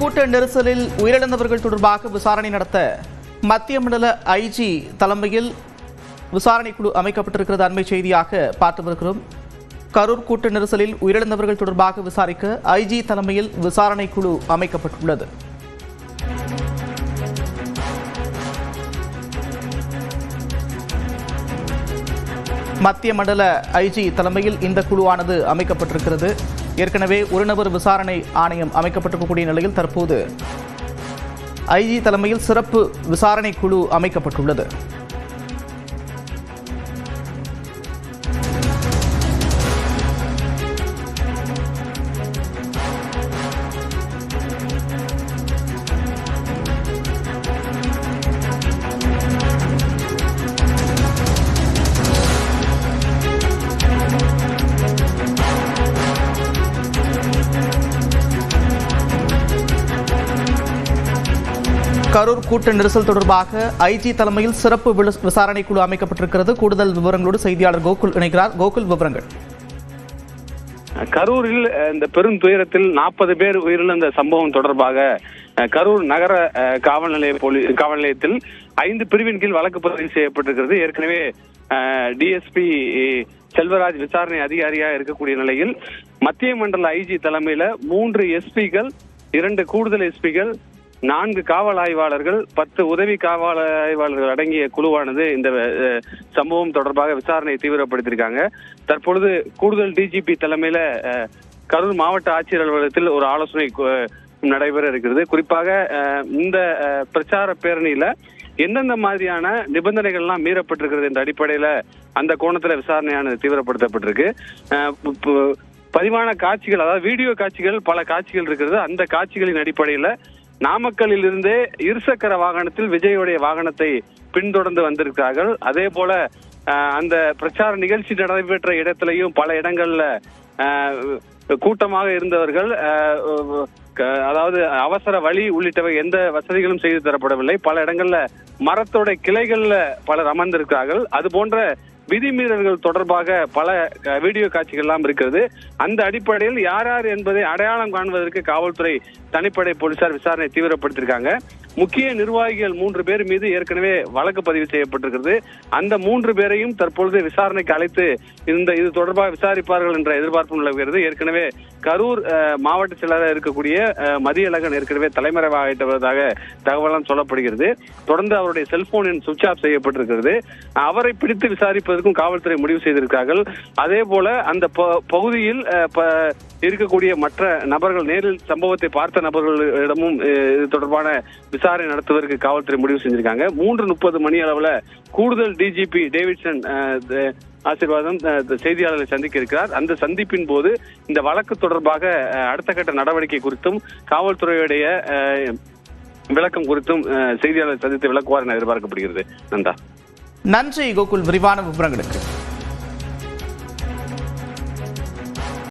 கூட்ட நெரிசலில் உயிரிழந்தவர்கள் தொடர்பாக விசாரணை நடத்த மத்திய மண்டல ஐஜி தலைமையில் விசாரணை குழு அமைக்கப்பட்டிருக்கிறது. அண்மை செய்தியாக பார்த்து வருகிறோம். கரூர் கூட்ட நெரிசலில் உயிரிழந்தவர்கள் தொடர்பாக விசாரிக்க ஐஜி தலைமையில் விசாரணை குழு அமைக்கப்பட்டுள்ளது. மத்திய மண்டல ஐஜி தலைமையில் இந்த குழுவானது அமைக்கப்பட்டிருக்கிறது. ஏற்கனவே ஒரு நபர் விசாரணை ஆணையம் அமைக்கப்பட்டிருக்கக்கூடிய நிலையில் தற்போது ஐஜி தலைமையில் சிறப்பு விசாரணை குழு அமைக்கப்பட்டுள்ளது. கரூர் கூட்ட நெரிசல் தொடர்பாக ஐஜி தலைமையில் சிறப்பு விசாரணை குழு அமைக்கப்பட்டிருக்கிறது. கூடுதல் விவரங்களோடு செய்தியாளர் கோகுல் இணைக்கிறார். கோகுல், விவரங்கள். கரூரில் இந்த பெரும் துயரத்தில் 40 பேர் உயிரிழந்த சம்பவம் தொடர்பாக கரூர் நகர காவல் நிலையத்தில் 5 பிரிவின் கீழ் வழக்கு பதிவு செய்யப்பட்டிருக்கிறது. ஏற்கனவே டிஎஸ்பி செல்வராஜ் விசாரணை அதிகாரியாக இருக்கக்கூடிய நிலையில் மத்திய மண்டல ஐஜி தலைமையில 3 எஸ்பிகள், 2 கூடுதல் எஸ்பிகள், 4 காவல் ஆய்வாளர்கள், 10 உதவி காவல் ஆய்வாளர்கள் அடங்கிய குழுவானது இந்த சம்பவம் தொடர்பாக விசாரணையை தீவிரப்படுத்தியிருக்காங்க. தற்பொழுது கூடுதல் டிஜிபி தலைமையில கரூர் மாவட்ட ஆட்சியர் அலுவலகத்தில் ஒரு ஆலோசனை நடைபெற இருக்கிறது. குறிப்பாக இந்த பிரச்சார பேரணியில எந்தெந்த மாதிரியான நிபந்தனைகள்லாம் மீறப்பட்டிருக்கிறது என்ற அடிப்படையில அந்த கோணத்துல விசாரணையானது தீவிரப்படுத்தப்பட்டிருக்கு. பதிவான காட்சிகள், அதாவது வீடியோ காட்சிகள், பல காட்சிகள் இருக்கிறது. அந்த காட்சிகளின் அடிப்படையில நாமக்கல்லில் இருந்தே இருசக்கர வாகனத்தில் விஜயுடைய வாகனத்தை பின்தொடர்ந்து வந்திருக்கிறார்கள். அதே போல அந்த பிரச்சார நிகழ்ச்சி நடைபெற்ற இடத்திலையும் பல இடங்கள்ல கூட்டமாக இருந்தவர்கள், அதாவது அவசர வழி உள்ளிட்டவை எந்த வசதிகளும் செய்து தரப்படவில்லை. பல இடங்கள்ல மரத்தோட கிளைகள்ல பலர் அமர்ந்திருக்கிறார்கள். அது போன்ற விதிமீறல்கள் தொடர்பாக பல வீடியோ காட்சிகள் எல்லாம் இருக்கிறது. அந்த அடிப்படையில் யார் யார் என்பதை அடையாளம் காண்பதற்கு காவல்துறை தனிப்படை போலீசார் விசாரணை தீவிரப்படுத்தியிருக்காங்க. முக்கிய நிர்வாகிகள் 3 பேர் மீது ஏற்கனவே வழக்கு பதிவு செய்யப்பட்டிருக்கிறது. அந்த 3 பேரையும் தற்பொழுது விசாரணைக்கு அழைத்து இது தொடர்பாக விசாரிப்பார்கள் என்ற எதிர்பார்ப்பு நிலவுகிறது. ஏற்கனவே கரூர் மாவட்ட செயலராக இருக்கக்கூடிய மதியழகன் ஏற்கனவே தலைமறைவாகிட்டதாக தகவலாம் சொல்லப்படுகிறது. தொடர்ந்து அவருடைய செல்போன் சுவிட்ச் ஆஃப் செய்யப்பட்டிருக்கிறது. அவரை பிடித்து விசாரிப்பதற்கும் காவல்துறை முடிவு செய்திருக்கிறார்கள். அதே போல அந்த பகுதியில் இருக்கக்கூடிய மற்ற நபர்கள், நேரில் சம்பவத்தை பார்த்த நபர்களிடமும் இது தொடர்பான விசாரணை நடத்துவதற்கு காவல்துறை முடிவு செஞ்சிருக்காங்க. 3:30 மணி அளவுல கூடுதல் டிஜிபி டேவிட்சன் ஆசீர்வாதம் செய்தியாளர்களை சந்திக்க இருக்கிறார். அந்த சந்திப்பின் போது இந்த வழக்கு தொடர்பாக அடுத்த கட்ட நடவடிக்கை குறித்தும் காவல்துறையுடைய விளக்கம் குறித்தும் செய்தியாளர் சந்தித்து விளக்குவார் என எதிர்பார்க்கப்படுகிறது. நன்றி கோகுல், விரிவான விவரங்களுக்கு.